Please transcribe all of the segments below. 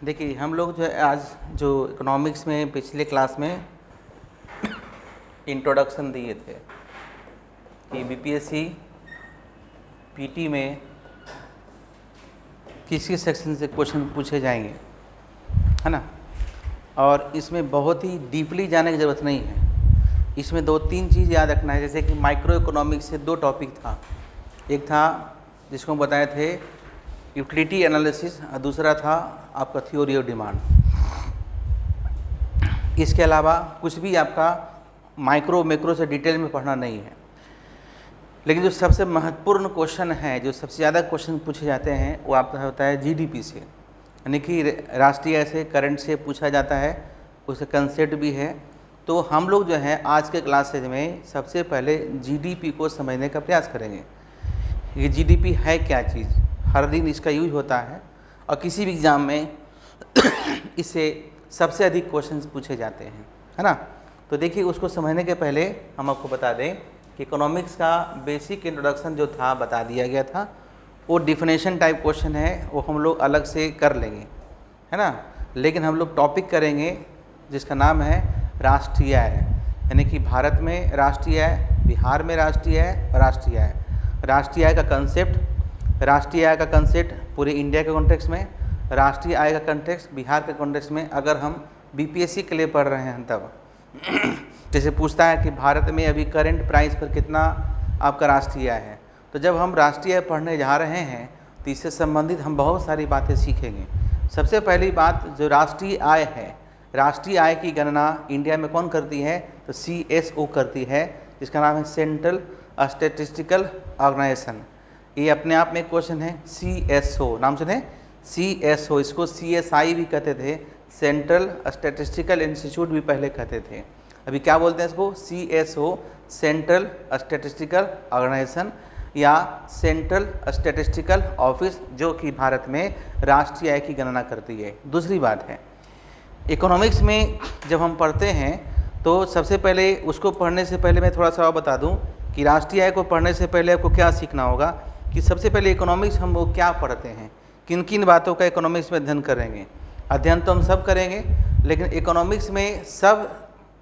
देखिए हम लोग जो है आज जो इकोनॉमिक्स में पिछले क्लास में इंट्रोडक्शन दिए थे कि बीपीएससी पीटी में किस किस सेक्शन से क्वेश्चन पूछे जाएंगे, है ना। और इसमें बहुत ही डीपली जाने की ज़रूरत नहीं है। इसमें दो तीन चीज़ याद रखना है, जैसे कि माइक्रो इकोनॉमिक्स से दो टॉपिक था। एक था जिसको हम बताए थे यूटिलिटी एनालिसिस और दूसरा था आपका थ्योरी ऑफ डिमांड। इसके अलावा कुछ भी आपका माइक्रो मैक्रो से डिटेल में पढ़ना नहीं है। लेकिन जो सबसे महत्वपूर्ण क्वेश्चन है, जो सबसे ज़्यादा क्वेश्चन पूछे जाते हैं, वो आपका होता है जीडीपी से, यानी कि राष्ट्रीय से करंट से पूछा जाता है। उसका कंसेप्ट भी है। तो हम लोग जो है आज के क्लासेज में सबसे पहले जीडीपी को समझने का प्रयास करेंगे। ये जीडीपी है क्या चीज़, हर दिन इसका यूज होता है और किसी भी एग्ज़ाम में इससे सबसे अधिक क्वेश्चंस पूछे जाते हैं, है ना। तो देखिए, उसको समझने के पहले हम आपको बता दें कि इकोनॉमिक्स का बेसिक इंट्रोडक्शन जो था बता दिया गया था। वो डिफिनेशन टाइप क्वेश्चन है, वो हम लोग अलग से कर लेंगे, है ना। लेकिन हम लोग टॉपिक करेंगे जिसका नाम है राष्ट्रीय आय, यानी कि भारत में राष्ट्रीय आय, बिहार में राष्ट्रीय आय, राष्ट्रीय आय। राष्ट्रीय आय का कंसेप्ट, राष्ट्रीय आय का कंसेप्ट पूरे इंडिया के कॉन्टेक्स्ट में, राष्ट्रीय आय का कॉन्टेक्स्ट बिहार के कॉन्टेक्स्ट में। अगर हम बीपीएससी के लिए पढ़ रहे हैं तब जैसे पूछता है कि भारत में अभी करंट प्राइस पर कितना आपका राष्ट्रीय आय है, तो जब हम राष्ट्रीय आय पढ़ने जा रहे हैं तो इससे संबंधित हम बहुत सारी बातें सीखेंगे। सबसे पहली बात, जो राष्ट्रीय आय है, राष्ट्रीय आय की गणना इंडिया में कौन करती है, तो CSO करती है, जिसका नाम है सेंट्रल स्टैटिस्टिकल ऑर्गेनाइजेशन। ये अपने आप में एक क्वेश्चन है, CSO नाम सुने, CSO। इसको CSI भी कहते थे, सेंट्रल स्टैटिस्टिकल इंस्टीट्यूट भी पहले कहते थे। अभी क्या बोलते हैं इसको, CSO, सेंट्रल स्टैटिस्टिकल ऑर्गेनाइजेशन या सेंट्रल स्टैटिस्टिकल ऑफिस, जो कि भारत में राष्ट्रीय आय की गणना करती है। दूसरी बात है, इकोनॉमिक्स में जब हम पढ़ते हैं तो सबसे पहले उसको पढ़ने से पहले मैं थोड़ा सा और बता दूं कि राष्ट्रीय आय को पढ़ने से पहले आपको क्या सीखना होगा, कि सबसे पहले इकोनॉमिक्स हम वो क्या पढ़ते हैं, किन किन बातों का इकोनॉमिक्स में अध्ययन करेंगे। अध्ययन तो हम सब करेंगे, लेकिन इकोनॉमिक्स में सब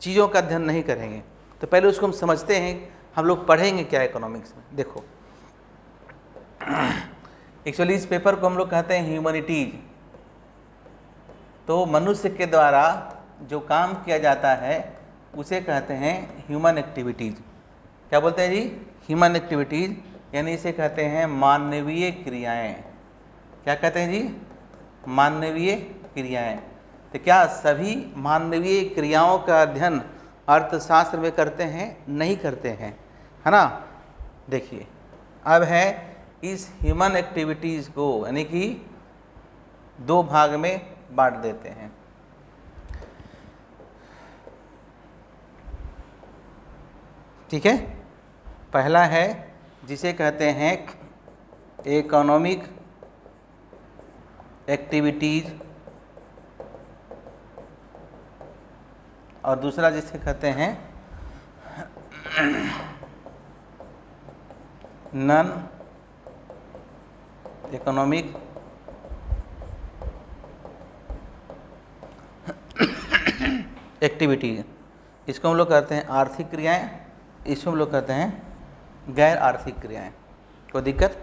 चीज़ों का अध्ययन नहीं करेंगे। तो पहले उसको हम समझते हैं, हम लोग पढ़ेंगे क्या इकोनॉमिक्स में। देखो, एक्चुअली इस पेपर को हम लोग कहते हैं ह्यूमैनिटीज। तो मनुष्य के द्वारा जो काम किया जाता है उसे कहते हैं ह्यूमन एक्टिविटीज़। क्या बोलते हैं जी, ह्यूमन एक्टिविटीज़, यानी इसे कहते हैं मानवीय क्रियाएं। क्या कहते हैं जी, मानवीय क्रियाएं। तो क्या सभी मानवीय क्रियाओं का अध्ययन अर्थशास्त्र में करते हैं? नहीं करते हैं, है ना। देखिए, अब है इस ह्यूमन एक्टिविटीज़ को यानी कि दो भाग में बांट देते हैं। ठीक है, पहला है जिसे कहते हैं इकोनॉमिक एक्टिविटीज़ और दूसरा जिसे कहते हैं नॉन इकोनॉमिक एक्टिविटीज। इसको हम लोग कहते हैं आर्थिक क्रियाएं, इसको हम लोग कहते हैं गैर आर्थिक क्रियाएं। कोई दिक्कत?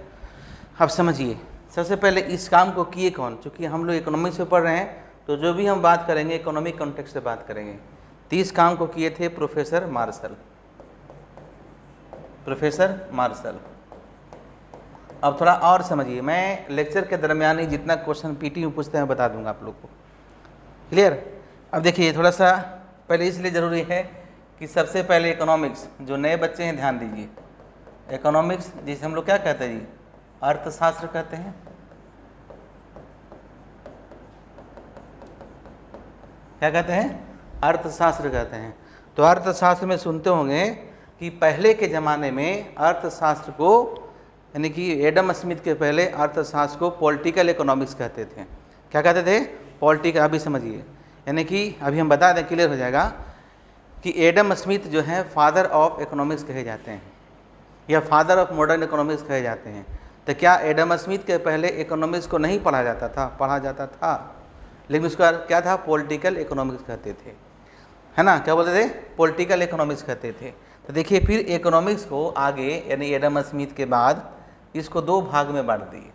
अब समझिए, सबसे पहले इस काम को किए कौन? चूँकि हम लोग इकोनॉमिक्स में पढ़ रहे हैं तो जो भी हम बात करेंगे इकोनॉमिक कॉन्टेक्स्ट से बात करेंगे। तो इस काम को किए थे प्रोफेसर मार्शल, प्रोफेसर मार्शल। अब थोड़ा और समझिए, मैं लेक्चर के दरमियान ही जितना क्वेश्चन पीटी में पूछते हैं बता दूंगा आप लोग को। क्लियर? अब देखिए, थोड़ा सा पहले इसलिए ज़रूरी है कि सबसे पहले इकोनॉमिक्स, जो नए बच्चे हैं ध्यान दीजिए, इकोनॉमिक्स जिसे हम लोग क्या कहते हैं जी, अर्थशास्त्र कहते हैं। क्या कहते हैं? अर्थशास्त्र कहते हैं। तो अर्थशास्त्र में सुनते होंगे कि पहले के ज़माने में अर्थशास्त्र को, यानी कि एडम स्मिथ के पहले अर्थशास्त्र को पॉलिटिकल इकोनॉमिक्स कहते थे। क्या कहते थे? पॉलिटिकल। अभी समझिए, यानी कि अभी हम बता दें, क्लियर हो जाएगा कि एडम स्मिथ जो है फादर ऑफ इकोनॉमिक्स कहे जाते हैं या फादर ऑफ मॉडर्न इकोनॉमिक्स कहे जाते हैं। तो क्या एडम स्मिथ के पहले इकोनॉमिक्स को नहीं पढ़ा जाता था? पढ़ा जाता था, लेकिन उसका क्या था, पॉलिटिकल इकोनॉमिक्स कहते थे, है ना, क्या बोलते थे, पॉलिटिकल इकोनॉमिक्स कहते थे। तो देखिए फिर इकोनॉमिक्स को आगे यानी एडम स्मिथ के बाद इसको 2 भाग में बांट दिए,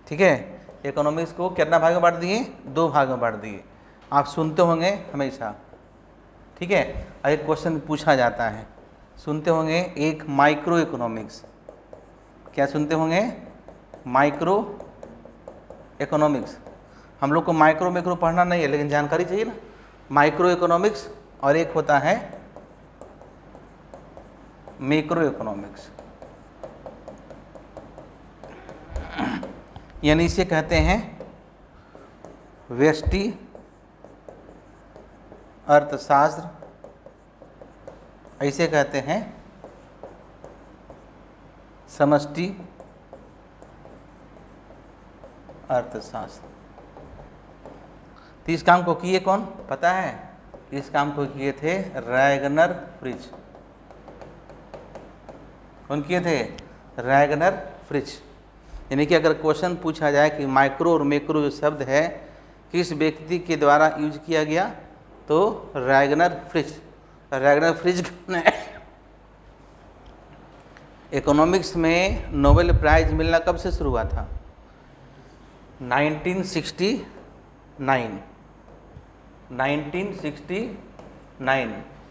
ठीक है, इकोनॉमिक्स को कितना भाग में बांट दिए, 2 भाग में बांट दिए। आप सुनते होंगे हमेशा, ठीक है, एक क्वेश्चन पूछा जाता है, सुनते होंगे एक माइक्रो इकोनॉमिक्स, क्या सुनते होंगे, माइक्रो इकोनॉमिक्स। हम लोग को माइक्रो मैक्रो पढ़ना नहीं है, लेकिन जानकारी चाहिए ना, माइक्रो इकोनॉमिक्स और एक होता है मैक्रो इकोनॉमिक्स, यानी इसे कहते हैं व्यष्टि अर्थशास्त्र, ऐसे कहते हैं समष्टि अर्थशास्त्र। तो इस काम को किए कौन पता है, इस काम को किए थे रैगनर फ्रिज। कौन किए थे, रैगनर फ्रिज। यानी कि अगर क्वेश्चन पूछा जाए कि माइक्रो और मैक्रो जो शब्द है किस व्यक्ति के द्वारा यूज किया गया, तो रैगनर फ्रिज। रैगनर फ्रिज ने इकोनॉमिक्स में नोबेल प्राइज मिलना कब से शुरू हुआ था, 1969।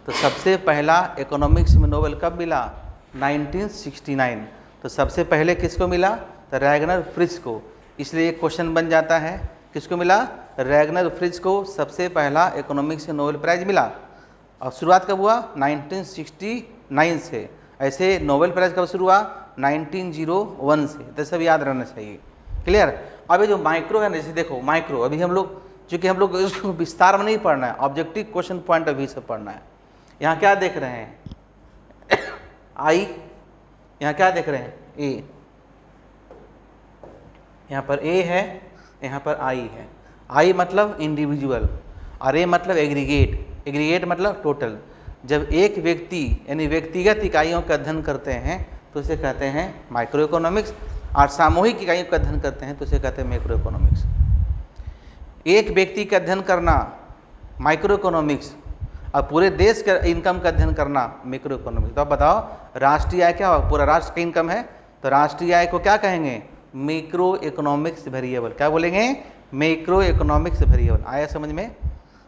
तो सबसे पहला इकोनॉमिक्स में नोबेल कब मिला, 1969। तो सबसे पहले किसको मिला, तो रैगनर फ्रिज को। इसलिए एक क्वेश्चन बन जाता है, किसको मिला, रैगनर फ्रिज को सबसे पहला इकोनॉमिक्स में नोबेल प्राइज मिला। और शुरुआत कब हुआ, 1969 से। ऐसे नोबेल प्राइज कब शुरू हुआ, 1901 से। तो सब याद रहना चाहिए, क्लियर। अब ये जो माइक्रो है ना, जैसे देखो माइक्रो, अभी हम लोग चूँकि हम लोग इसको विस्तार में नहीं पढ़ना है, objective question point of view से पढ़ना है। यहाँ क्या देख रहे हैं, आई, यहाँ क्या देख रहे हैं, ए, यहाँ पर ए है, यहाँ पर आई है। आई मतलब इंडिविजुअल और ए मतलब एग्रीगेट। एग्रीगेट मतलब टोटल। जब एक व्यक्ति यानी व्यक्तिगत इकाइयों का अध्ययन करते हैं तो उसे कहते हैं माइक्रो इकोनॉमिक्स, और सामूहिक इकाइयों का अध्ययन करते हैं तो उसे कहते हैं मैक्रो इकोनॉमिक्स। एक व्यक्ति का अध्ययन करना माइक्रो इकोनॉमिक्स, और पूरे देश का इनकम का अध्ययन करना मैक्रो इकोनॉमिक्स। तो आप बताओ राष्ट्रीय आय क्या हो, पूरा राष्ट्र का इनकम है, तो राष्ट्रीय आय को क्या कहेंगे, मैक्रो इकोनॉमिक्स वेरिएबल। क्या बोलेंगे, मैक्रो इकोनॉमिक्स वेरिएबल। आया समझ में,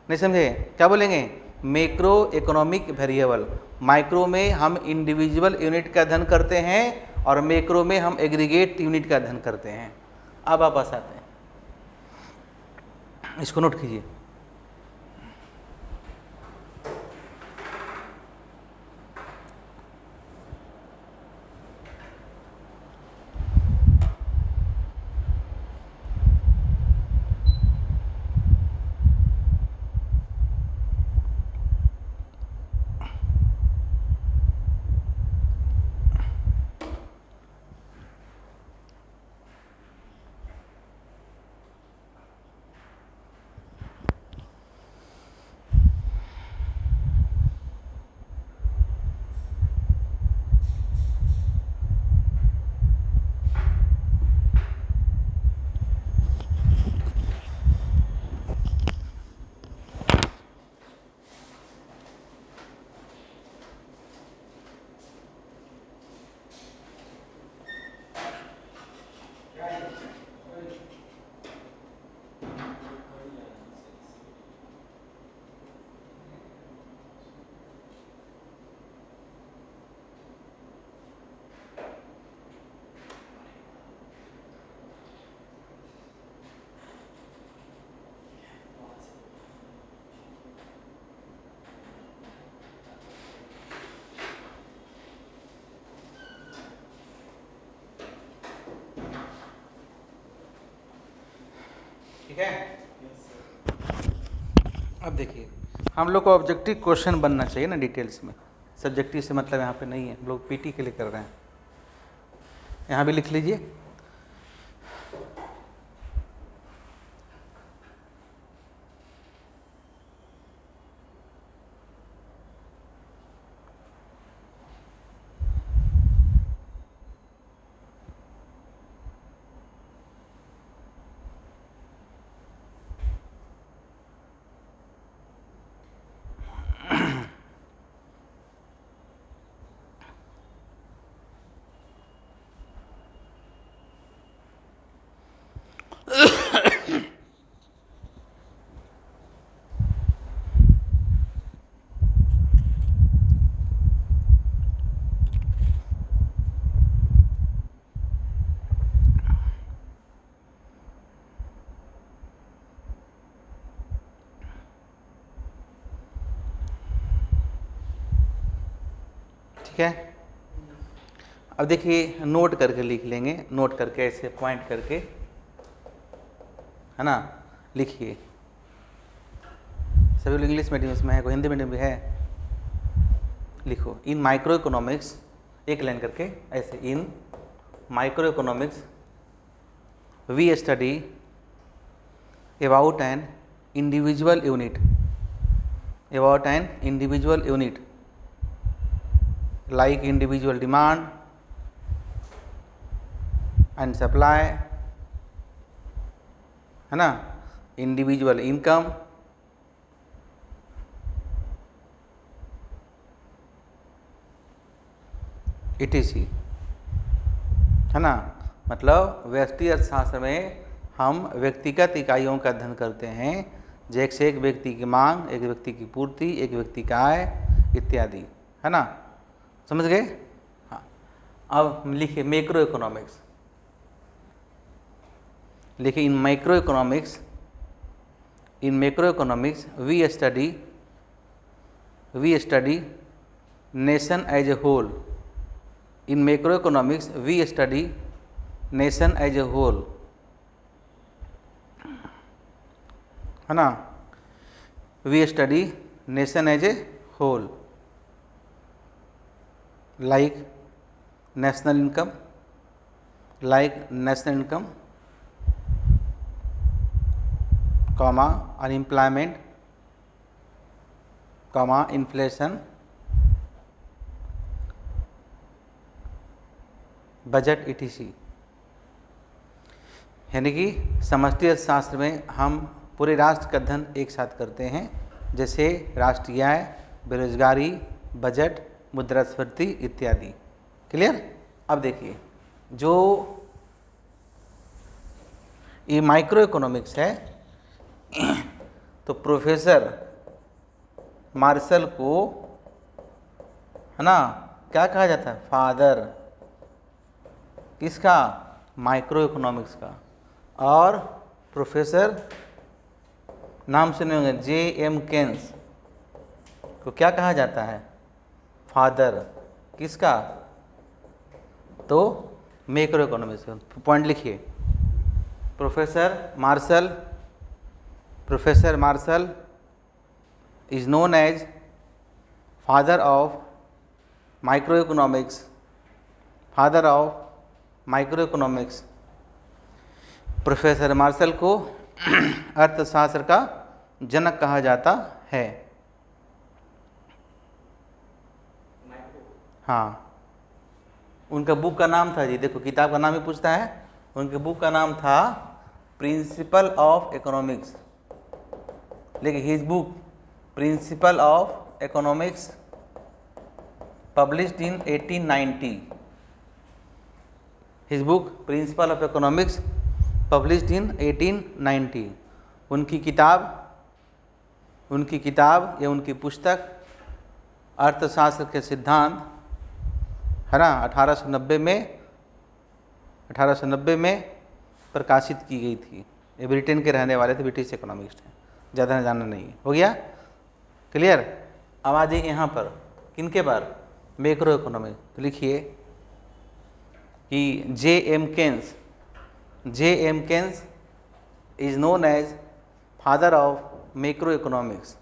नहीं समझे, क्या बोलेंगे, मैक्रो इकोनॉमिक वेरिएबल। माइक्रो में हम इंडिविजुअल यूनिट का अध्ययन करते हैं और मैक्रो में हम एग्रीगेट यूनिट का अध्ययन करते हैं। अब आप आते हैं, इसको नोट कीजिए। ठीक है, अब देखिए हम लोग को ऑब्जेक्टिव क्वेश्चन बनना चाहिए ना डिटेल्स में। सब्जेक्टिव से मतलब यहाँ पे नहीं है, हम लोग पीटी के लिए कर रहे हैं। यहाँ भी लिख लीजिए, ठीक है। अब देखिए नोट करके लिख लेंगे, नोट करके ऐसे पॉइंट करके, है ना, लिखिए। सभी लोग इंग्लिश मीडियम में है, कोई हिंदी मीडियम भी है? लिखो, इन माइक्रो इकोनॉमिक्स, एक लाइन करके ऐसे, in micro economics we study about an individual unit, about an individual unit like individual demand and supply, है ना, individual income, etc, है ना। मतलब व्यक्ति अर्थशास्त्र में हम व्यक्तिगत इकाइयों का अध्ययन करते हैं, जैसे एक व्यक्ति की मांग, एक व्यक्ति की पूर्ति, एक व्यक्ति का आय इत्यादि, है ना, समझ गए? हाँ। अब लिखिए मैक्रो इकोनॉमिक्स, लिखिए in micro economics, in macro economics we study nation as a whole, in macro economics we study nation as a whole, है ना, we study nation as a whole, like national income, comma unemployment, comma inflation, budget etc। यानी कि समष्टि अर्थशास्त्र में हम पूरे राष्ट्र का अध्ययन एक साथ करते हैं, जैसे राष्ट्रीय आय, बेरोजगारी, बजट, मुद्रास्फीति इत्यादि। क्लियर? अब देखिए, जो ये माइक्रो इकोनॉमिक्स है तो प्रोफेसर मार्शल को, है ना, क्या कहा जाता है? फादर किसका? माइक्रो इकोनॉमिक्स का। और प्रोफेसर नाम सुने होंगे J.M. केन्स को क्या कहा जाता है? फादर किसका? तो मैक्रो इकोनॉमिक्स का। पॉइंट लिखिए, professor Marshall is known as father of micro economics, father of micro economics. Professor Marshall को अर्थशास्त्र का जनक कहा जाता है। हाँ, उनका बुक का नाम था जी, देखो किताब का नाम ही पूछता है, उनके बुक का नाम था प्रिंसिपल ऑफ इकोनॉमिक्स। लेकिन his book principle of economics published in 1890, his book principle of economics published in 1890। उनकी किताब या उनकी पुस्तक अर्थशास्त्र के सिद्धांत, है ना, 1890 में प्रकाशित की गई थी। ये ब्रिटेन के रहने वाले थे, ब्रिटिश इकोनॉमिस्ट हैं, ज़्यादा जानना नहीं है। हो गया क्लियर? अब आ जाइए यहाँ पर, किनके पर? Macro economic. तो लिखिए कि J.M. Keynes is known as father of macro economics.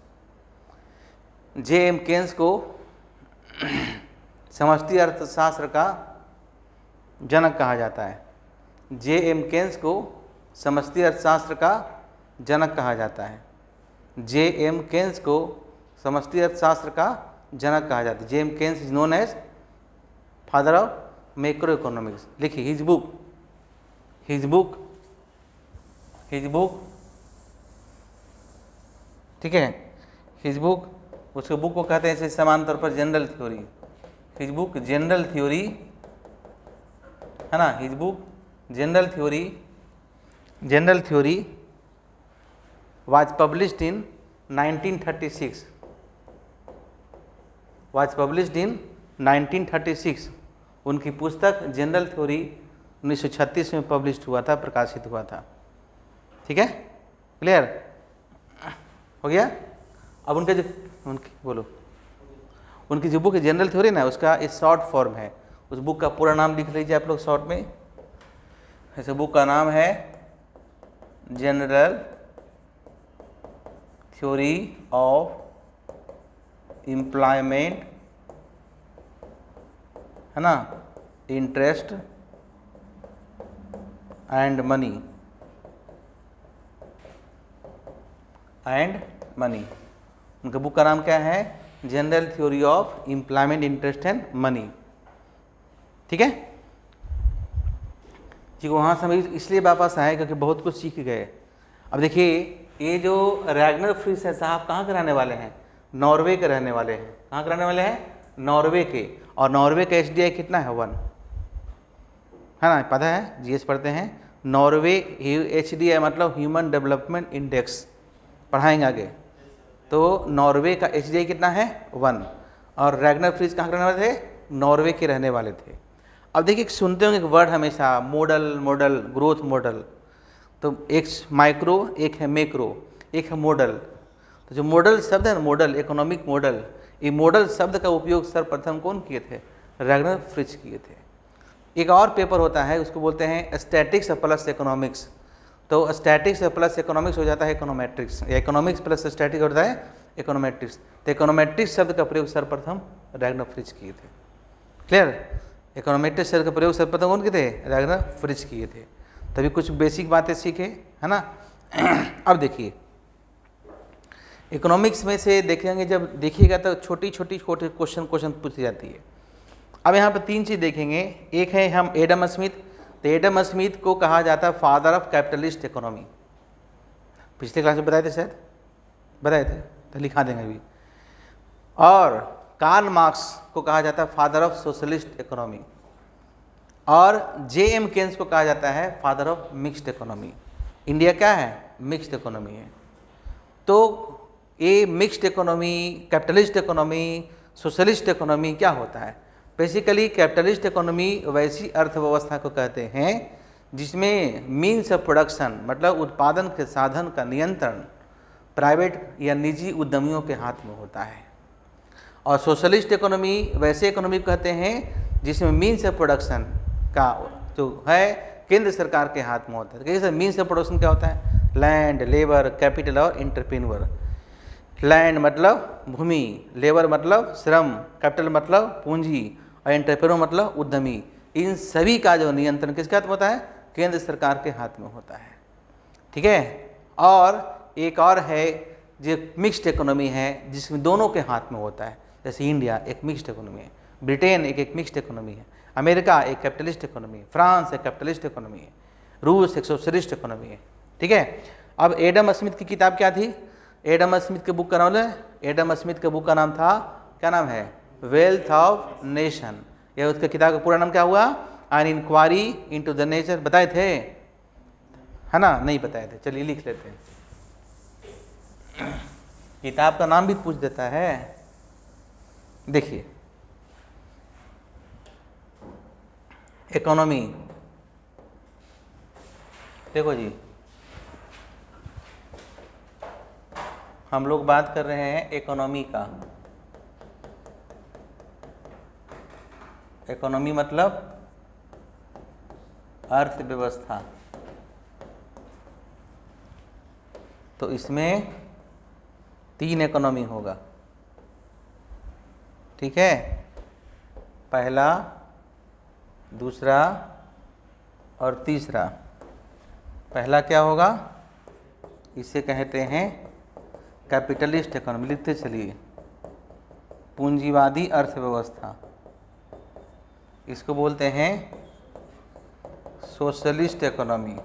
J.M. Keynes को समष्टि अर्थशास्त्र का जनक कहा जाता है। J.M. केन्स को समष्टि अर्थशास्त्र का जनक कहा जाता है। J.M. केन्स को समष्टि अर्थशास्त्र का जनक कहा जाता है। J.M. Keynes is known as father of macro economics. लिखिए हिज बुक, ठीक है, हिज बुक, उसके बुक को कहते हैं इसे समान तौर पर general theory. His book general theory, है ना, his book general theory was published in 1936, उनकी पुस्तक जनरल थ्योरी 1936 में पब्लिश हुआ था, प्रकाशित हुआ था। ठीक है, क्लियर हो गया? अब उनके बोलो, उनकी जो बुक है जनरल थ्योरी ना, उसका एक शॉर्ट फॉर्म है। उस बुक का पूरा नाम लिख लीजिए आप लोग शॉर्ट में। ऐसे बुक का नाम है जनरल थ्योरी ऑफ एम्प्लॉयमेंट, है ना, इंटरेस्ट एंड मनी, उनका बुक का नाम क्या है? General theory of employment, interest and money. ठीक है जी, वहाँ से हम इसलिए वापस आए क्योंकि बहुत कुछ सीख गए। अब देखिए, ये जो रैगनर फ्रिश है साहब कहाँ के रहने वाले हैं? नॉर्वे के रहने वाले हैं। कहाँ के रहने वाले हैं? नॉर्वे के। और नॉर्वे का HDI कितना है? 1, है ना, पता है, GS पढ़ते हैं। नॉर्वे HDI मतलब ह्यूमन डेवलपमेंट इंडेक्स, पढ़ाएंगे आगे। तो नॉर्वे का HDI कितना है? 1। और रैगनर फ्रिश कहाँ के रहने वाले थे? नॉर्वे के रहने वाले थे। अब देखिए, सुनते होंगे एक वर्ड हमेशा, मॉडल, ग्रोथ मॉडल। तो एक माइक्रो, एक है मैक्रो, एक है मॉडल। तो जो मॉडल शब्द है ना, मॉडल, इकोनॉमिक मॉडल, ये मॉडल शब्द का उपयोग सर्वप्रथम कौन किए थे? रैगनर फ्रिश किए थे। एक और पेपर होता है, उसको बोलते हैं स्टैटिक्स प्लस इकोनॉमिक्स। तो स्टैटिक्स प्लस इकोनॉमिक्स हो जाता है इकोनोमेट्रिक्स, या इकोनॉमिक्स प्लस स्टैटिक होता है इकोनोमेट्रिक्स। तो इकोनोमेट्रिक्स शब्द का प्रयोग सर्वप्रथम रैगनर फ्रिश किए थे। क्लियर? इकोनोमेट्रिक्स शब्द का प्रयोग सर्वप्रथम कौन किए थे? रैगनर फ्रिश किए थे। तभी कुछ बेसिक बातें सीखे, है ना। अब देखिए, इकोनॉमिक्स में से देखेंगे, जब देखिएगा तो छोटी छोटी क्वेश्चन पूछी जाती है। अब यहाँ पर 3 चीज़ देखेंगे। एक है हम एडम स्मिथ। तो एडम स्मिथ को कहा जाता है फादर ऑफ कैपिटलिस्ट इकोनॉमी। पिछले क्लास में बताए थे, शायद बताए थे, तो लिखा देंगे अभी। और कार्ल मार्क्स को कहा जाता है फादर ऑफ सोशलिस्ट इकोनॉमी। और J.M. केन्स को कहा जाता है father of mixed economy. India क्या है? मिक्स्ड इकोनॉमी है। तो ये mixed economy, capitalist economy, socialist economy क्या होता है? बेसिकली कैपिटलिस्ट इकोनॉमी वैसी अर्थव्यवस्था को कहते हैं जिसमें मीन्स ऑफ प्रोडक्शन मतलब उत्पादन के साधन का नियंत्रण प्राइवेट या निजी उद्यमियों के हाथ में होता है। और सोशलिस्ट इकोनॉमी वैसे इकोनॉमी कहते हैं जिसमें मीन्स ऑफ प्रोडक्शन का जो है केंद्र सरकार के हाथ में होता है। कैसे मीन्स ऑफ प्रोडक्शन क्या होता है? लैंड, लेबर, कैपिटल और एंटरप्रेन्योर। लैंड मतलब भूमि, लेबर मतलब श्रम, कैपिटल मतलब पूंजी और एंटरप्रेन्योर मतलब उद्यमी। इन सभी का जो नियंत्रण किसके हाथ में होता है? केंद्र सरकार के हाथ में होता है। ठीक है। और एक और है जो मिक्स्ड इकोनॉमी है जिसमें दोनों के हाथ में होता है। जैसे इंडिया एक मिक्स्ड इकोनॉमी है, ब्रिटेन एक मिक्स्ड इकोनॉमी है, अमेरिका एक कैपिटलिस्ट इकोनॉमी है, फ्रांस एक कैपिटलिस्ट इकोनॉमी है, रूस एक सोशलिस्ट इकोनॉमी है। ठीक है। अब एडम स्मिथ की किताब क्या थी? एडम स्मिथ के बुक का नाम है, एडम स्मिथ के बुक का नाम था, क्या नाम है? Wealth of nation. यह उसके किताब का पूरा नाम क्या हुआ? An inquiry into the nature. बताए थे, है ना? नहीं बताए थे, चलिए लिख लेते हैं। किताब का नाम भी पूछ देता है। देखिए, इकोनॉमी, देखो जी, हम लोग बात कर रहे हैं इकोनॉमी का। इकोनॉमी मतलब अर्थव्यवस्था। तो इसमें 3 इकोनॉमी होगा। ठीक है, पहला, दूसरा और तीसरा। पहला क्या होगा? इसे कहते हैं कैपिटलिस्ट इकोनॉमी। लिखते चलिए, पूंजीवादी अर्थव्यवस्था। इसको बोलते हैं सोशलिस्ट इकोनॉमी,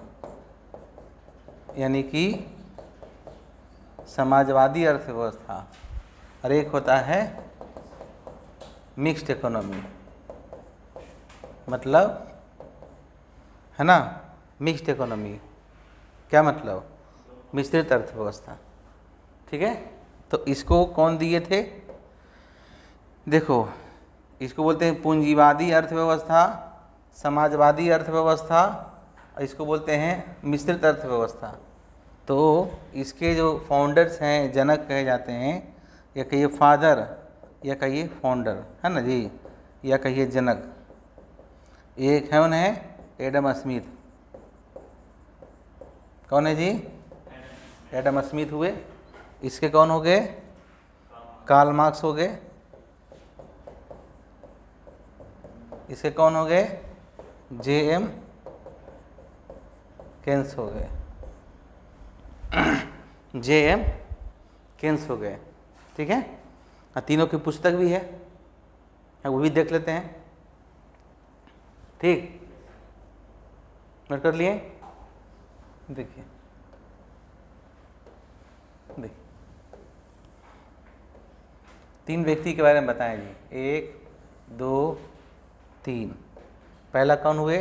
यानी कि समाजवादी अर्थव्यवस्था। और एक होता है मिक्स्ड इकोनॉमी, मतलब, है ना, मिक्स्ड इकोनॉमी क्या मतलब? मिश्रित अर्थव्यवस्था। ठीक है। तो इसको कौन दिए थे? देखो, इसको बोलते हैं पूंजीवादी अर्थव्यवस्था, समाजवादी अर्थव्यवस्था, और इसको बोलते हैं मिश्रित अर्थव्यवस्था। तो इसके जो फाउंडर्स हैं, जनक कहे जाते हैं, या कहिए फादर, या कहिए फाउंडर, है ना जी, या कहिए जनक। एक है उन्हें एडम स्मिथ। कौन है जी? एडम स्मिथ हुए। इसके कौन हो गए? कार्ल मार्क्स हो गए। इसके कौन हो गए? जे एम केन्स हो गए। जे एम केन्स हो गए। ठीक है, तीनों की पुस्तक भी है, वो भी देख लेते हैं। ठीक, नोट कर लिए? देखिए देखिए, 3 व्यक्ति के बारे में बताएं जी। 1 2 3। पहला कौन हुए?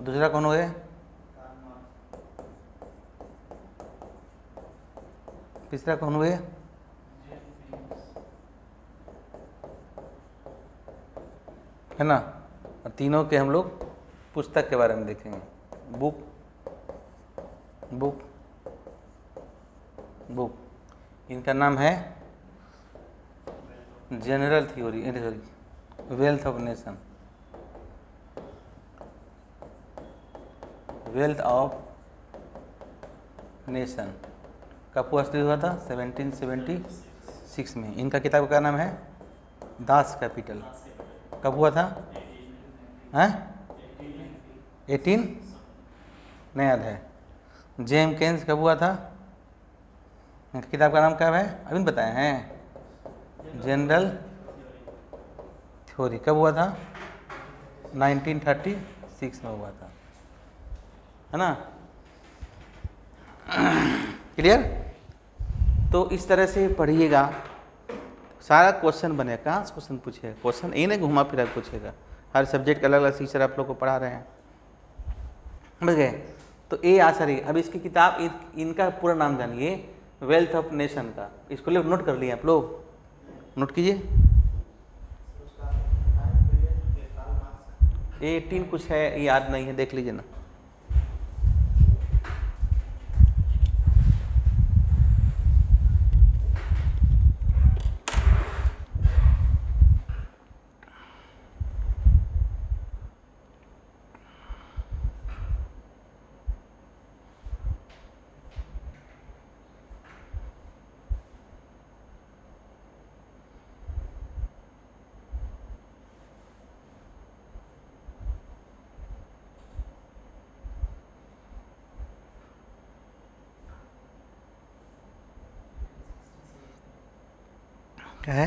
दूसरा कौन हुए? तीसरा कौन हुए? है ना। और तीनों के हम लोग पुस्तक के बारे में देखेंगे। बुक बुक बुक, इनका नाम है general theory, wealth of nation, wealth of nation. कब प्रकाशित हुआ था? 1776 में। इनका किताब का नाम है दास कैपिटल। कब हुआ था? हैं? 18 नहीं याद है। जेम केन्स कब हुआ था? इनकी किताब का नाम क्या है? अभी बताए हैं, जनरल थ्योरी। कब हुआ था? 1936 में हुआ था, है ना। क्लियर? तो इस तरह से पढ़िएगा, सारा क्वेश्चन बनेगा। कहाँ से क्वेश्चन पूछेगा? क्वेश्चन ये नहीं घुमा फिरा पूछेगा। हर सब्जेक्ट का अलग अलग टीचर आप लोग को पढ़ा रहे हैं, समझ गए। तो ए आचार्य, अब इसकी किताब, इनका पूरा नाम जानिए, वेल्थ ऑफ नेशन का। इसको ले नोट कर लिए आप लोग? नोट कीजिए। 18 कुछ है, याद नहीं है, देख लीजिए ना। क्या है?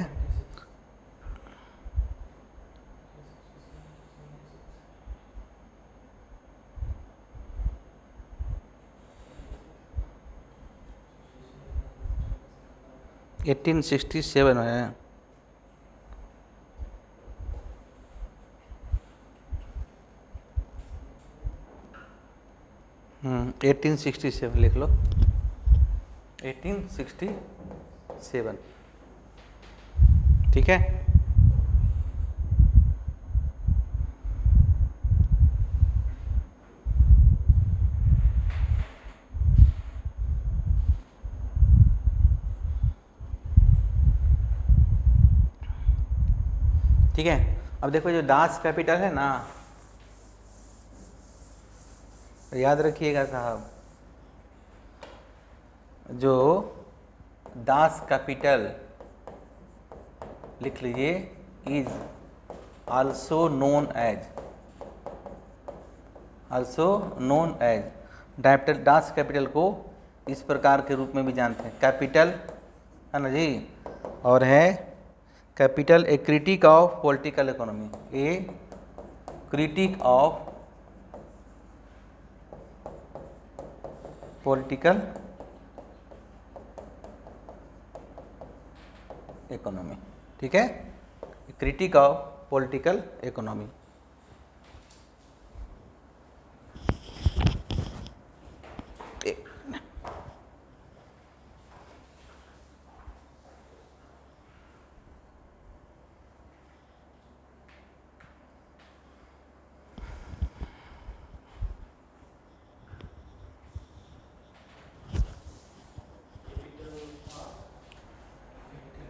एटीन 67 है। हम्म, 1867 लिख लो। 1867, ठीक है। ठीक है, अब देखो जो दास कैपिटल है ना, याद रखिएगा साहब, जो दास कैपिटल लिख लीजिए, is also known as director. Das Kapital को इस प्रकार के रूप में भी जानते हैं, कैपिटल, है ना जी, और है capital A critic of political economy, A critic of political economy, ठीक है, critic of political economy.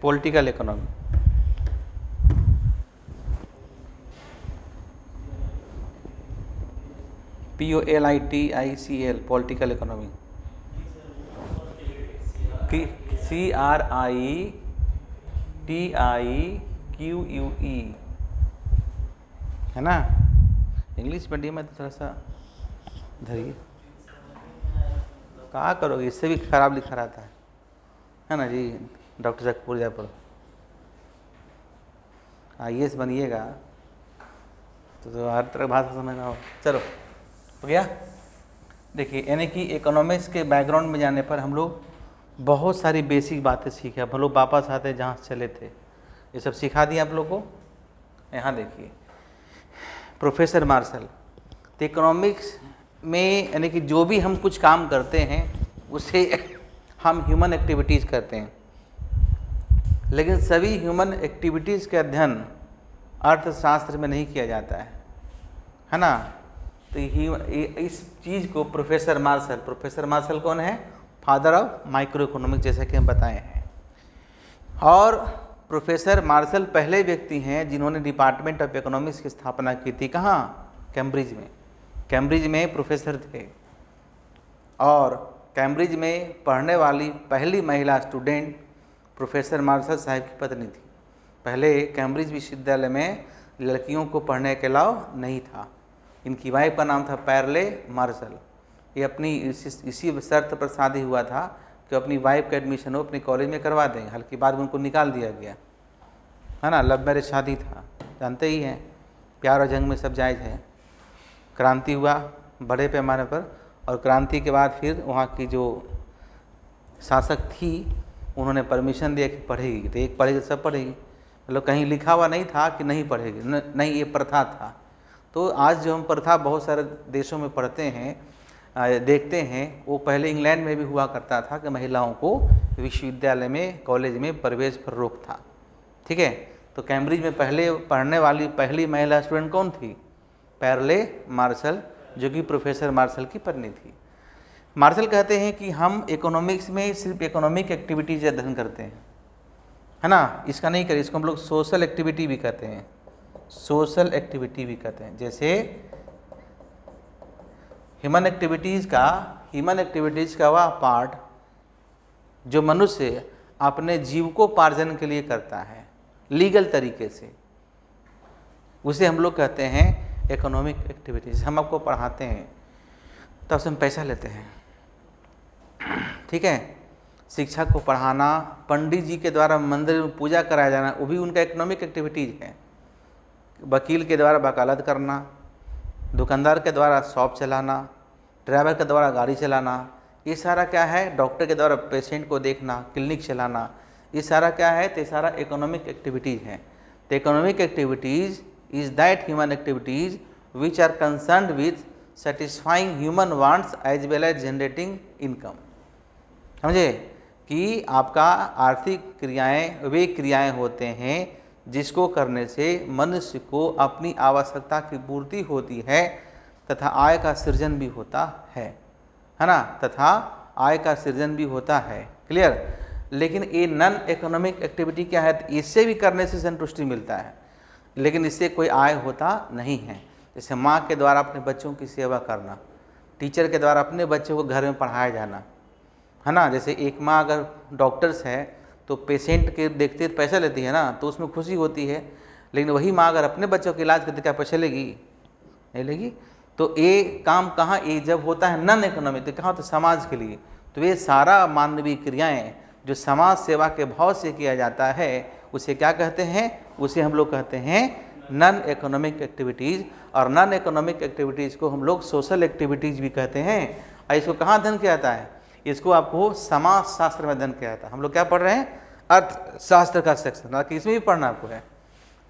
Political economy. POLITICL, political economy. CRITIQUE, है ना। इंग्लिश मीडियम में तो थोड़ा सा धरिए, कहाँ करोगे, इससे भी खराब लिखा रहता है ना जी। डॉक्टर जगपुर जयपुर IAS बनिएगा तो हर तरह भाषा समझना हो। चलो हो गया। देखिए, यानी कि इकोनॉमिक्स के बैकग्राउंड में जाने पर हम लोग बहुत सारी बेसिक बातें सीखे। अब हम लोग वापस आते जहाँ से चले थे, ये सब सिखा दिया आप लोग को। यहाँ देखिए, प्रोफेसर मार्शल, तो इकोनॉमिक्स में यानी कि जो भी हम कुछ काम करते हैं उसे हम ह्यूमन एक्टिविटीज़ करते हैं, लेकिन सभी ह्यूमन एक्टिविटीज़ का अध्ययन अर्थशास्त्र में नहीं किया जाता है ना। तो इस चीज़ को प्रोफेसर मार्शल कौन है? फादर ऑफ माइक्रो इकोनॉमिक्स, जैसा कि हम बताए हैं। और प्रोफेसर मार्शल पहले व्यक्ति हैं जिन्होंने डिपार्टमेंट ऑफ इकोनॉमिक्स की स्थापना की थी। कहाँ? कैम्ब्रिज में। कैम्ब्रिज में प्रोफेसर थे, और कैम्ब्रिज में पढ़ने वाली पहली महिला स्टूडेंट प्रोफेसर मार्शल साहब की पत्नी थी। पहले कैम्ब्रिज विश्वविद्यालय में लड़कियों को पढ़ने के अलाव नहीं था। इनकी वाइफ का नाम था पैरले मार्शल। ये अपनी इसी शर्त पर शादी हुआ था कि अपनी वाइफ का एडमिशन वो अपने कॉलेज में करवा दें, हालांकि बाद में उनको निकाल दिया गया, है ना। लव मैरिज शादी था, जानते ही हैं, प्यार और जंग में सब जायज़ है। क्रांति हुआ बड़े पैमाने पर, और क्रांति के बाद फिर वहाँ की जो शासक थी उन्होंने परमिशन दिया कि पढ़ेगी, तो एक पढ़ेगी सब पढ़ेगी। मतलब कहीं लिखा हुआ नहीं था कि नहीं पढ़ेगी, नहीं, ये प्रथा था। तो आज जो हम प्रथा बहुत सारे देशों में पढ़ते हैं, देखते हैं, वो पहले इंग्लैंड में भी हुआ करता था कि महिलाओं को विश्वविद्यालय में, कॉलेज में प्रवेश पर रोक था। ठीक है, तो कैम्ब्रिज में पहले पढ़ने वाली पहली महिला स्टूडेंट कौन थी? पैरले मार्शल, जो कि प्रोफेसर मार्शल की पत्नी थी। मार्शल कहते हैं कि हम इकोनॉमिक्स में सिर्फ इकोनॉमिक एक्टिविटीज अध्ययन करते हैं, है ना। इसका नहीं करें, इसको हम लोग सोशल एक्टिविटी भी कहते हैं, सोशल एक्टिविटी भी कहते हैं। जैसे ह्यूमन एक्टिविटीज़ का वह पार्ट जो मनुष्य अपने जीविकोपार्जन के लिए करता है लीगल तरीके से, उसे हम लोग कहते हैं इकोनॉमिक एक्टिविटीज़। हम आपको पढ़ाते हैं तब से हम पैसा लेते हैं, ठीक है। शिक्षक को पढ़ाना, पंडित जी के द्वारा मंदिर में पूजा कराया जाना, वो भी उनका इकोनॉमिक एक्टिविटीज़ है। वकील के द्वारा वकालत करना, दुकानदार के द्वारा शॉप चलाना, ड्राइवर के द्वारा गाड़ी चलाना, ये सारा क्या है? डॉक्टर के द्वारा पेशेंट को देखना, क्लिनिक चलाना, ये सारा क्या है? तो सारा इकोनॉमिक एक्टिविटीज़ है। तो economic activities is that human activities which are concerned with satisfying human wants as well as generating income. समझे कि आपका आर्थिक क्रियाएं वे क्रियाएं होते हैं जिसको करने से मनुष्य को अपनी आवश्यकता की पूर्ति होती है तथा आय का सृजन भी होता है ना, तथा आय का सृजन भी होता है। क्लियर। लेकिन ये नॉन इकोनॉमिक एक्टिविटी क्या है? तो इससे भी करने से संतुष्टि मिलता है, लेकिन इससे कोई आय होता नहीं है। जैसे माँ के द्वारा अपने बच्चों की सेवा करना, टीचर के द्वारा अपने बच्चों को घर में पढ़ाया जाना, है ना। जैसे एक माँ अगर डॉक्टर्स है तो पेशेंट के देखते पैसा लेती है ना, तो उसमें खुशी होती है। लेकिन वही माँ अगर अपने बच्चों का इलाज करते क्या पैसा लेगी? नहीं लेगी। तो ये काम कहाँ, ये जब होता है नॉन इकोनॉमिक, तो कहाँ होता है? समाज के लिए। तो ये सारा मानवीय क्रियाएं जो समाज सेवा के भाव से किया जाता है उसे क्या कहते हैं? उसे हम लोग कहते हैं नॉन इकोनॉमिक एक्टिविटीज़। और नॉन इकोनॉमिक एक्टिविटीज़ को हम लोग सोशल एक्टिविटीज़ भी कहते हैं। और इसको कहाँ अध्ययन किया जाता है? इसको आपको समाज शास्त्र में अध्ययन किया जाता है। हम लोग क्या पढ़ रहे हैं? अर्थशास्त्र का सेक्शन, ताकि इसमें भी पढ़ना आपको है।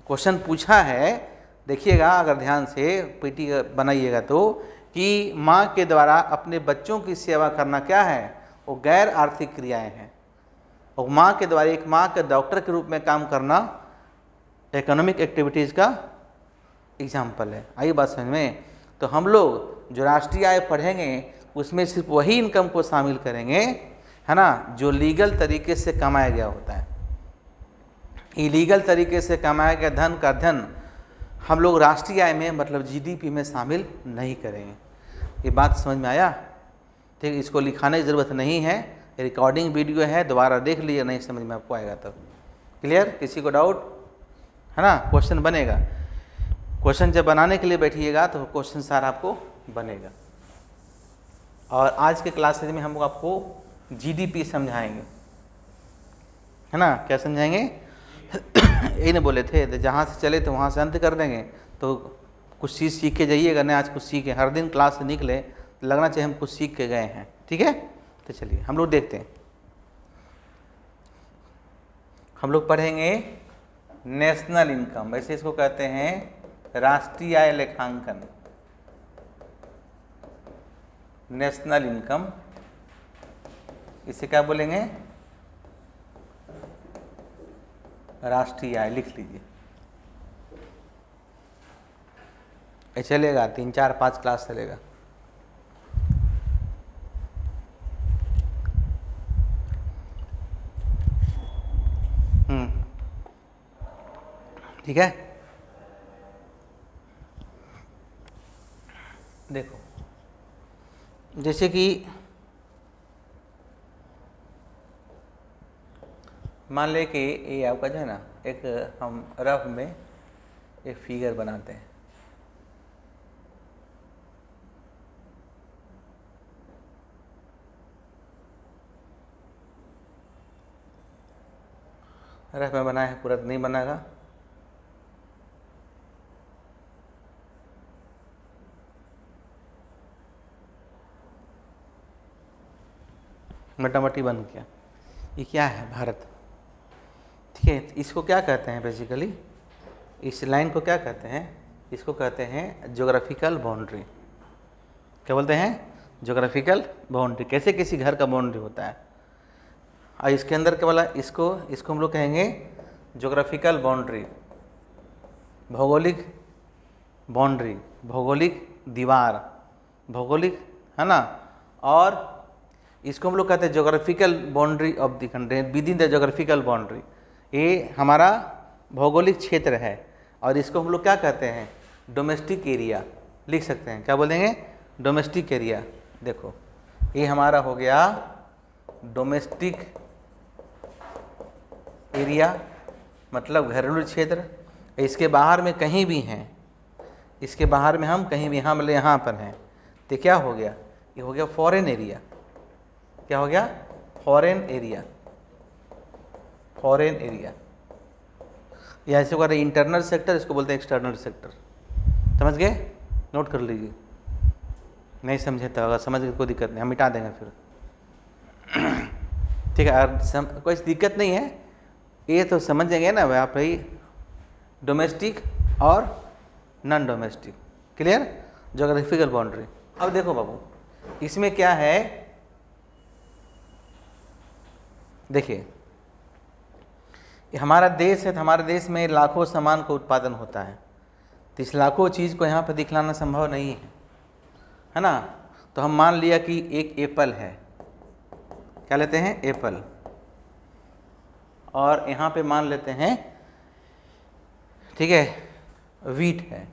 क्वेश्चन पूछा है, देखिएगा अगर ध्यान से पीटी बनाइएगा तो, कि माँ के द्वारा अपने बच्चों की सेवा करना क्या है? वो गैर आर्थिक क्रियाएं हैं। और माँ के द्वारा एक माँ के डॉक्टर के रूप में काम करना इकोनॉमिक एक्टिविटीज़ का एग्जाम्पल है। आइए बात समझ में। तो हम लोग जो राष्ट्रीय आय पढ़ेंगे उसमें सिर्फ वही इनकम को शामिल करेंगे, है ना, जो लीगल तरीके से कमाया गया होता है। इलीगल तरीके से कमाया गया धन का धन हम लोग राष्ट्रीय आय में मतलब जीडीपी में शामिल नहीं करेंगे। ये बात समझ में आया? ठीक, इसको लिखाने की ज़रूरत नहीं है, रिकॉर्डिंग वीडियो है, दोबारा देख लीजिए, नहीं समझ में आपको आएगा तब। क्लियर? किसी को डाउट है ना? क्वेश्चन बनेगा, क्वेश्चन जब बनाने के लिए बैठिएगा तो क्वेश्चन सारा आपको बनेगा। और आज के क्लासेज में हम लोग आपको जीडीपी समझाएंगे, है ना? क्या समझाएंगे? यही नहीं बोले थे तो जहाँ से चले तो वहाँ से अंत कर देंगे, तो कुछ चीज़ सीख के जाइएगा। नहीं, आज कुछ सीखे, हर दिन क्लास से निकले तो लगना चाहिए हम कुछ सीख के गए हैं। ठीक है, तो चलिए हम लोग देखते हैं। हम लोग पढ़ेंगे नेशनल इनकम, वैसे इसको कहते हैं राष्ट्रीय आय लेखांकन। नेशनल इनकम, इसे क्या बोलेंगे? राष्ट्रीय आय। लिख लीजिए, ये चलेगा, 3, 4, 5 क्लास चलेगा। ठीक है, देखो जैसे कि मान ले कि ये आपका जो है ना, एक हम रफ में एक फिगर बनाते हैं। रफ में बनाया है, पूरा नहीं बनाएगा। मोटामोटी बन गया। ये क्या है? भारत। ठीक है, इसको क्या कहते हैं बेसिकली? इस लाइन को क्या कहते हैं? इसको कहते हैं ज्योग्राफिकल बाउंड्री। क्या बोलते हैं? Geographical boundary. कैसे किसी घर का बाउंड्री होता है, और इसके अंदर क्या बोला? इसको हम लोग कहेंगे ज्योग्राफिकल बाउंड्री, भौगोलिक बाउंड्री, भौगोलिक दीवार, भौगोलिक, है ना? और इसको हम लोग कहते हैं geographical boundary of the country, with in the geographical boundary. ये हमारा भौगोलिक क्षेत्र है। और इसको हम लोग क्या कहते हैं? Domestic area. लिख सकते हैं, क्या बोलेंगे? Domestic area. देखो, ये हमारा हो गया डोमेस्टिक एरिया, मतलब घरेलू क्षेत्र। इसके बाहर में कहीं भी हैं, इसके बाहर में हम कहीं भी, हम ले यहाँ पर हैं, तो क्या हो गया? ये हो गया फॉरेन एरिया। क्या हो गया? Foreign area. फॉरेन एरिया, या ऐसे कहते हैं इंटरनल सेक्टर, इसको बोलते हैं एक्सटर्नल सेक्टर। समझ गए? नोट कर लीजिए, नहीं समझे तो अगर समझ गए कोई दिक्कत नहीं, हम मिटा देंगे फिर। ठीक है, अगर कोई दिक्कत नहीं है, ये तो समझेंगे ना आप भाई, डोमेस्टिक और non domestic. Clear? Geographical boundary. अब देखो बाबू, इसमें क्या है, देखिए ये हमारा देश है, तो हमारे देश में लाखों सामान का उत्पादन होता है, तो इस लाखों चीज़ को यहाँ पर दिखलाना संभव नहीं है ना? तो हम मान लिया कि एक एप्पल है, क्या लेते हैं? एप्पल। और यहाँ पे मान लेते हैं, ठीक है, व्हीट है।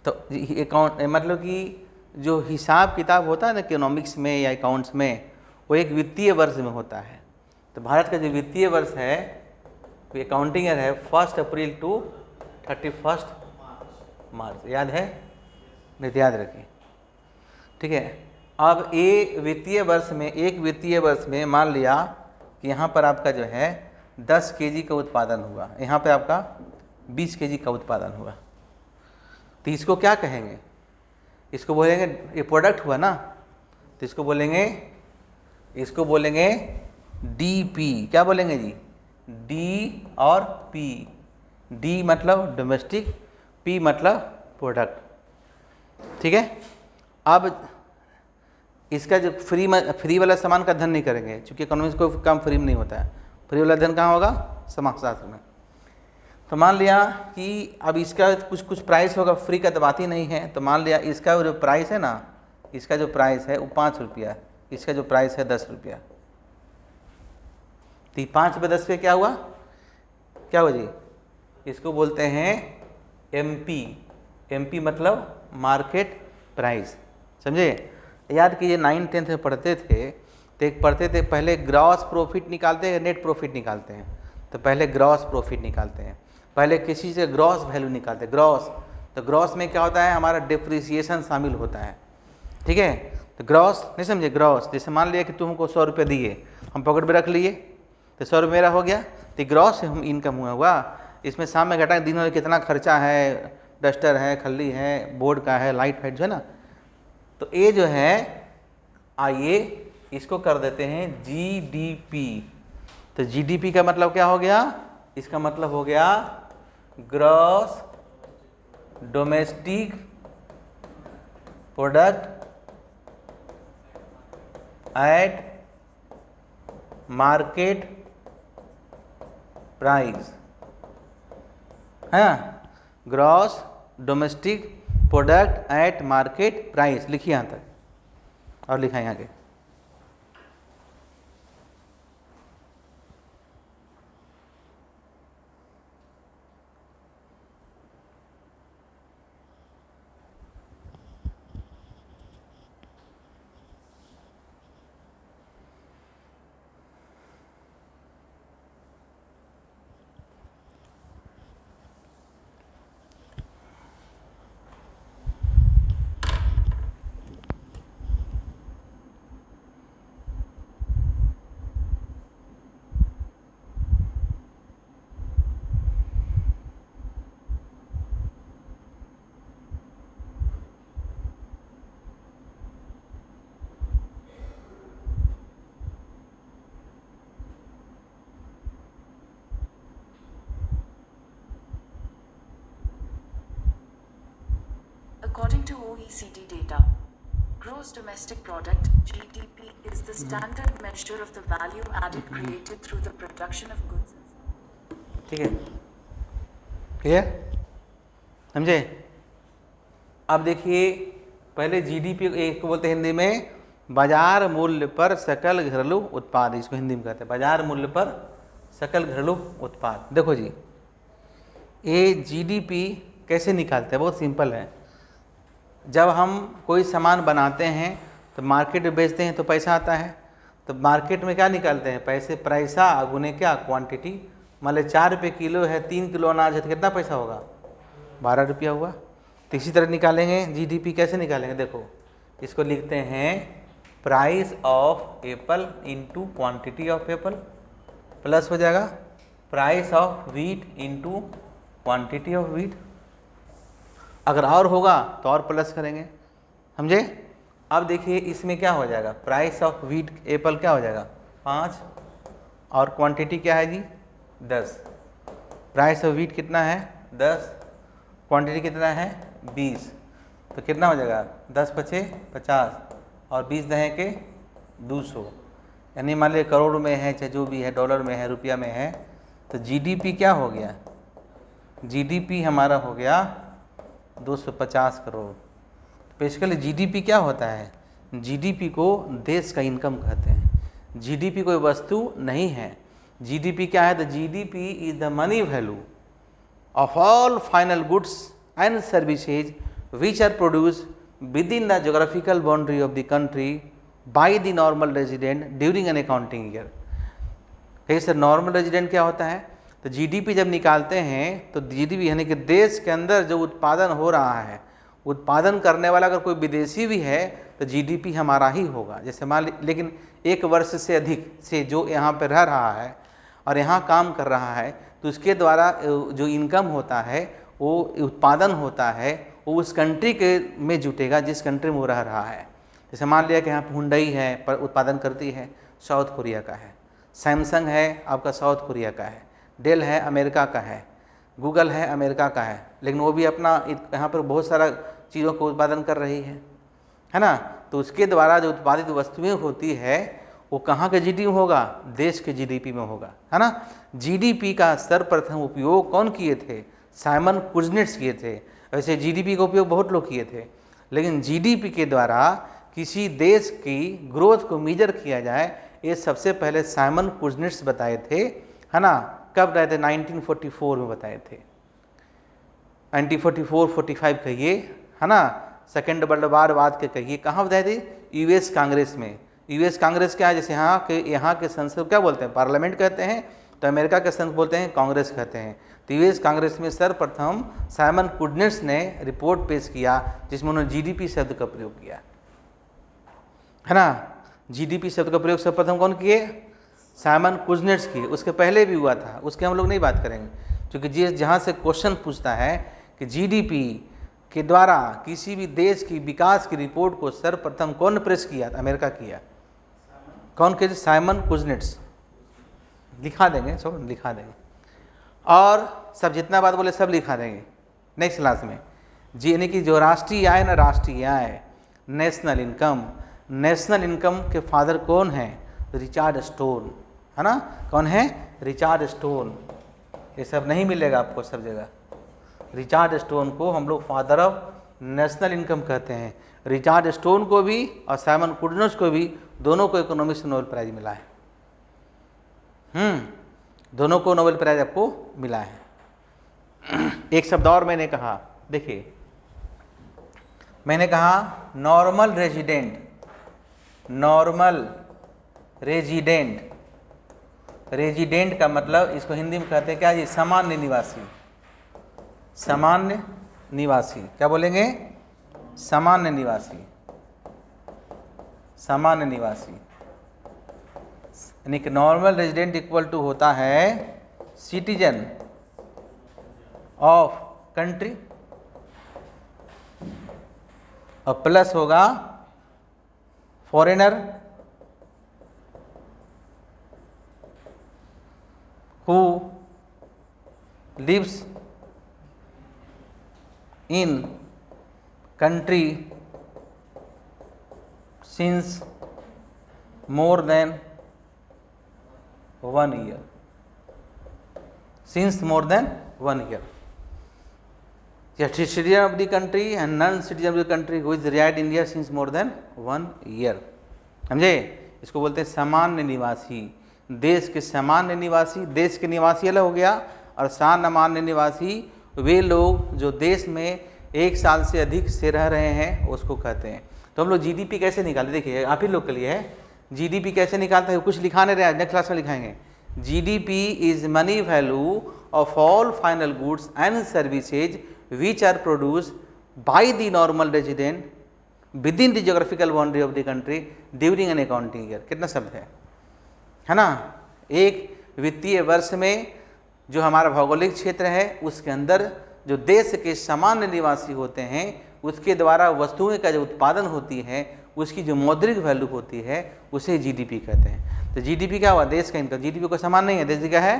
तो अकाउंट मतलब कि जो हिसाब किताब होता है ना इकोनॉमिक्स में या अकाउंट्स में, वो एक वित्तीय वर्ष में होता है। तो भारत का जो वित्तीय वर्ष है, वो अकाउंटिंग ईयर है 1 अप्रैल टू 31 मार्च। याद है? नहीं याद रखिए। ठीक है, अब एक वित्तीय वर्ष में, मान लिया कि यहाँ पर आपका जो है 10 केजी का उत्पादन हुआ, यहाँ पर आपका 20 केजी का उत्पादन हुआ, तो इसको क्या कहेंगे? इसको बोलेंगे, ये प्रोडक्ट हुआ ना, तो इसको बोलेंगे डीपी। क्या बोलेंगे जी? डी और पी। डी मतलब डोमेस्टिक, पी मतलब प्रोडक्ट। ठीक है, अब इसका जो फ्री वाला सामान का धन नहीं करेंगे, क्योंकि इकोनॉमिक्स को काम फ्री में नहीं होता है। फ्री वाला धन कहाँ होगा? समाजशास्त्र में। तो मान लिया कि अब इसका कुछ प्राइस होगा, फ्री का तो बात ही नहीं है। तो मान लिया इसका जो प्राइस है ना, इसका जो प्राइस है वो 5 रुपया, इसका जो प्राइस है 10 रुपया। तो 5/10 पे क्या हुआ, क्या हुआ जी, इसको बोलते हैं एमपी। एमपी मतलब मार्केट प्राइस, समझे। याद कीजिए 9th-10th में पढ़ते थे तो एक पढ़ते थे पहले ग्रॉस प्रॉफिट निकालते हैं, नेट प्रॉफिट निकालते हैं। तो पहले ग्रॉस प्रॉफिट निकालते हैं, पहले किसी से ग्रॉस वैल्यू निकालते हैं, ग्रॉस। तो ग्रॉस में क्या होता है, हमारा डिप्रिसिएशन शामिल होता है, ठीक है। तो ग्रॉस नहीं समझे, ग्रॉस जैसे मान लिया कि तुमको 100 रुपये दिए, हम पॉकेट में रख लिए, तो 100 रुपये मेरा हो गया, तो ग्रॉस हम इनकम हुआ। इसमें शाम में घटा दिन में कितना खर्चा है, डस्टर है, खल्ली है, बोर्ड का है, लाइट फाइट जो है ना, तो ये जो है आइए इसको कर देते हैं जीडीपी। तो जीडीपी का मतलब क्या हो गया, इसका मतलब हो गया gross domestic product at market price, है ना, gross domestic product at market price, लिखिए यहाँ तक और लिखा यहाँ के। According to OECD data, gross domestic product (GDP) is the standard measure of the value added created through the production of goods. ठीक है, क्लियर, समझे। अब देखिए पहले जीडीपी एक को बोलते हैं हिंदी में बाजार मूल्य पर सकल घरेलू उत्पाद, इसको हिंदी में कहते हैं बाजार मूल्य पर सकल घरेलू उत्पाद। देखो जी ये जीडीपी कैसे निकालते हैं, बहुत सिंपल है। जब हम कोई सामान बनाते हैं तो मार्केट में बेचते हैं तो पैसा आता है, तो मार्केट में क्या निकालते हैं, पैसे, पैसा गुने क्या, क्वांटिटी। मान लो 4 रुपये किलो है, 3 किलो अनाज है तो कितना पैसा होगा, 12 रुपया हुआ। तो इसी तरह निकालेंगे जीडीपी, कैसे निकालेंगे, देखो इसको लिखते हैं price of Apple into quantity of Apple, plus हो जाएगा price of wheat into quantity of wheat. अगर और होगा तो और प्लस करेंगे, समझे। अब देखिए इसमें क्या हो जाएगा, प्राइस ऑफ व्हीट एप्पल क्या हो जाएगा 5 और क्वांटिटी क्या है जी 10। प्राइस ऑफ व्हीट कितना है 10, क्वांटिटी कितना है 20, तो कितना हो जाएगा 10 पचे 50 और 20 दहे के 200, यानी मान लीजिए करोड़ में है चाहे जो भी है, डॉलर में है, रुपया में है। तो जीडीपी क्या हो गया, जीडीपी हमारा हो गया 250 करोड़। बेसिकली जीडीपी क्या होता है, जीडीपी को देश का इनकम कहते हैं। जीडीपी कोई वस्तु नहीं है, जीडीपी क्या है, the GDP is the money value of all final goods and services which are produce with in the geographical boundary of the country by the normal resident during an accounting year. कहीं sir normal resident क्या होता है, तो GDP जब निकालते हैं तो GDP यानी कि देश के अंदर जो उत्पादन हो रहा है, उत्पादन करने वाला अगर कोई विदेशी भी है तो जीडीपी हमारा ही होगा। जैसे मान लेकिन 1 वर्ष से अधिक से जो यहाँ पर रह रहा है और यहाँ काम कर रहा है तो उसके द्वारा जो इनकम होता है, वो उत्पादन होता है, वो उस कंट्री के में जुटेगा जिस कंट्री में वो रह रहा है। जैसे मान लिया कि यहाँ पर हुंडई है पर उत्पादन करती है, साउथ कोरिया का है, सैमसंग है आपका साउथ कोरिया का है, डेल है अमेरिका का है, गूगल है अमेरिका का है, लेकिन वो भी अपना यहाँ पर बहुत सारा चीज़ों को उत्पादन कर रही है ना। तो उसके द्वारा जो उत्पादित वस्तुएं होती है वो कहाँ के जीडीपी में होगा, देश के जीडीपी में होगा, है ना। जीडीपी का सर्वप्रथम उपयोग कौन किए थे, साइमन कुजनेट्स किए थे। वैसे जीडीपी का उपयोग बहुत लोग किए थे, लेकिन जीडीपी के द्वारा किसी देश की ग्रोथ को मेजर किया जाए ये सबसे पहले साइमन कुजनेट्स बताए थे, है ना। कब बताए थे? 1944 में बताए थे, 1944-45 कहिए, है ना। सेकेंड वर्ल्ड वार बाद के कहिए, कहाँ बताए थे? यूएस कांग्रेस में। यूएस कांग्रेस क्या है? जैसे यहाँ के संसद क्या बोलते हैं? पार्लियामेंट कहते हैं, तो अमेरिका के संसद बोलते हैं कांग्रेस कहते हैं। तो यूएस कांग्रेस में सर्वप्रथम साइमन कुजनेट्स ने रिपोर्ट पेश किया जिसमें उन्होंने जीडीपी शब्द का प्रयोग किया, है ना। जीडीपी शब्द का प्रयोग सर्वप्रथम कौन किए? साइमन कुजनेट्स किए। उसके पहले भी हुआ था, उसके हम लोग नहीं बात करेंगे, क्योंकि जहाँ से क्वेश्चन पूछता है कि जीडीपी के द्वारा किसी भी देश की विकास की रिपोर्ट को सर्वप्रथम कौन प्रेस किया? अमेरिका किया। कौन किया? Simon Kuznets. लिखा देंगे, सब लिखा देंगे, और सब जितना बात बोले सब लिखा देंगे नेक्स्ट क्लास में। जी यानी कि जो राष्ट्रीय आय ना, राष्ट्रीय आय, नेशनल इनकम, नेशनल इनकम के फादर कौन है? रिचर्ड स्टोन, है ना। कौन है? Richard stone. ये सब नहीं मिलेगा आपको सब जगह। रिचर्ड स्टोन को हम लोग फादर ऑफ नेशनल इनकम कहते हैं। रिचर्ड स्टोन को भी और साइमन कुजनेट्स को भी, दोनों को इकोनॉमिक्स में नोबेल प्राइज मिला है। दोनों को नोबेल प्राइज आपको मिला है। एक शब्द और मैंने कहा, देखिए मैंने कहा normal resident, normal resident. Resident का मतलब इसको हिंदी में कहते हैं क्या जी? सामान्य निवासी। सामान्य निवासी क्या बोलेंगे? सामान्य निवासी, सामान्य निवासी। यानी कि नॉर्मल रेजिडेंट इक्वल टू होता है सिटीजन ऑफ कंट्री, और प्लस होगा foreigner who lives in country since more than 1 year, since more than 1 year. Citizen of the country and non-citizen of the country who is reside in India since more than 1 year. समझे? इसको बोलते हैं सामान्य निवासी। देश के सामान्य निवासी, देश के निवासी अलग हो गया, और सामान्य निवासी वे लोग जो देश में 1 साल से अधिक से रह रहे हैं उसको कहते हैं। तो हम लोग जीडीपी कैसे निकालते? देखिए आप ही लोग के लिए है, जीडीपी कैसे निकालते हैं? कुछ लिखाने रहे, नेक्स्ट क्लास में लिखाएंगे। GDP is money value of all final goods and services which are produce by the normal resident with in the geographical boundary of the country during an accounting year. कितना शब्द है ना। एक वित्तीय वर्ष में जो हमारा भौगोलिक क्षेत्र है उसके अंदर जो देश के सामान्य निवासी होते हैं उसके द्वारा वस्तुओं का जो उत्पादन होती है उसकी जो मौद्रिक वैल्यू होती है उसे जीडीपी कहते हैं। तो जीडीपी क्या हुआ? देश का इनकम। जीडीपी को समान नहीं है, देश क्या है?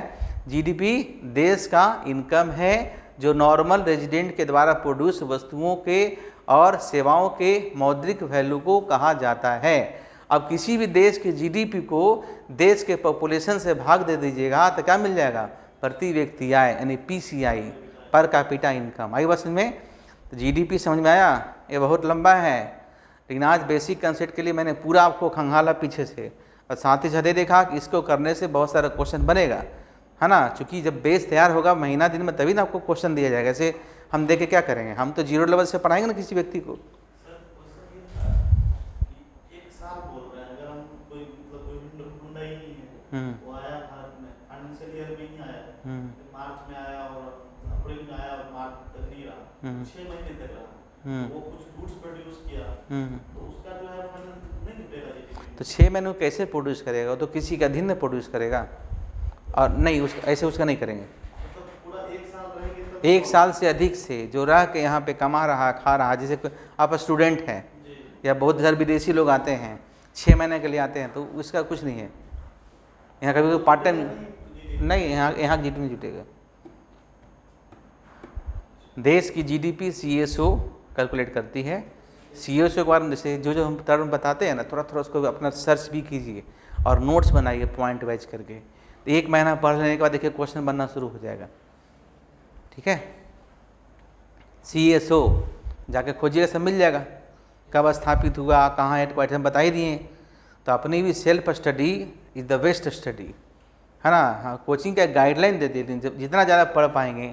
जीडीपी देश का इनकम है जो नॉर्मल रेजिडेंट के द्वारा प्रोड्यूस वस्तुओं के और सेवाओं के मौद्रिक वैल्यू को कहा जाता है। अब किसी भी देश के जीडीपी को देश के पॉपुलेशन से भाग दे दीजिएगा तो क्या मिल जाएगा? प्रति व्यक्ति आय, यानी पीसीआई, पर कैपिटा इनकम। आई बस में तो जीडीपी समझ में आया? ये बहुत लंबा है, लेकिन आज बेसिक कंसेप्ट के लिए मैंने पूरा आपको खंगाला पीछे से, और साथ ही साथ देखा कि इसको करने से बहुत सारा क्वेश्चन बनेगा, है ना। चूँकि जब बेस तैयार होगा महीना दिन में तभी ना आपको क्वेश्चन दिया जाएगा। ऐसे हम देख के क्या करेंगे? हम तो 0 लेवल से पढ़ाएंगे ना किसी व्यक्ति को। तो 6 महीने कैसे प्रोड्यूस करेगा? तो किसी का अधीन में प्रोड्यूस करेगा, और नहीं ऐसे उसका नहीं करेंगे। एक साल से अधिक से जो रह के यहाँ पे कमा रहा खा रहा, जैसे आप स्टूडेंट हैं या बहुत सारे विदेशी लोग आते हैं 6 महीने के लिए आते हैं, तो उसका कुछ नहीं है। यहाँ कभी कोई पार्ट टाइम नहीं, यहाँ जीडीपी नहीं जुटेगा। देश की जीडीपी सीएसओ कैलकुलेट करती है। सीएसओ के बारे में जैसे जो जो हम टर्म बताते हैं ना, थोड़ा थोड़ा उसको अपना सर्च भी कीजिए और नोट्स बनाइए पॉइंट वाइज करके। तो 1 महीना पढ़ लेने के बाद देखिए क्वेश्चन बनना शुरू हो जाएगा। ठीक है, सीएसओ जाके खोजिएगा, सब मिल जाएगा। कब स्थापित हुआ, कहाँ हेडक्वार्टर हम बता ही दिए। तो अपनी भी self study is the best study, है ना। हाँ, कोचिंग का गाइडलाइन दे दी, जितना ज़्यादा पढ़ पाएंगे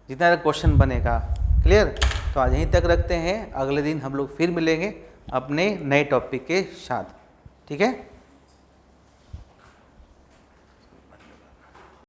जितना ज़्यादा क्वेश्चन बनेगा। क्लियर। तो आज यहीं तक रखते हैं, अगले दिन हम लोग फिर मिलेंगे अपने नए टॉपिक के साथ। ठीक है।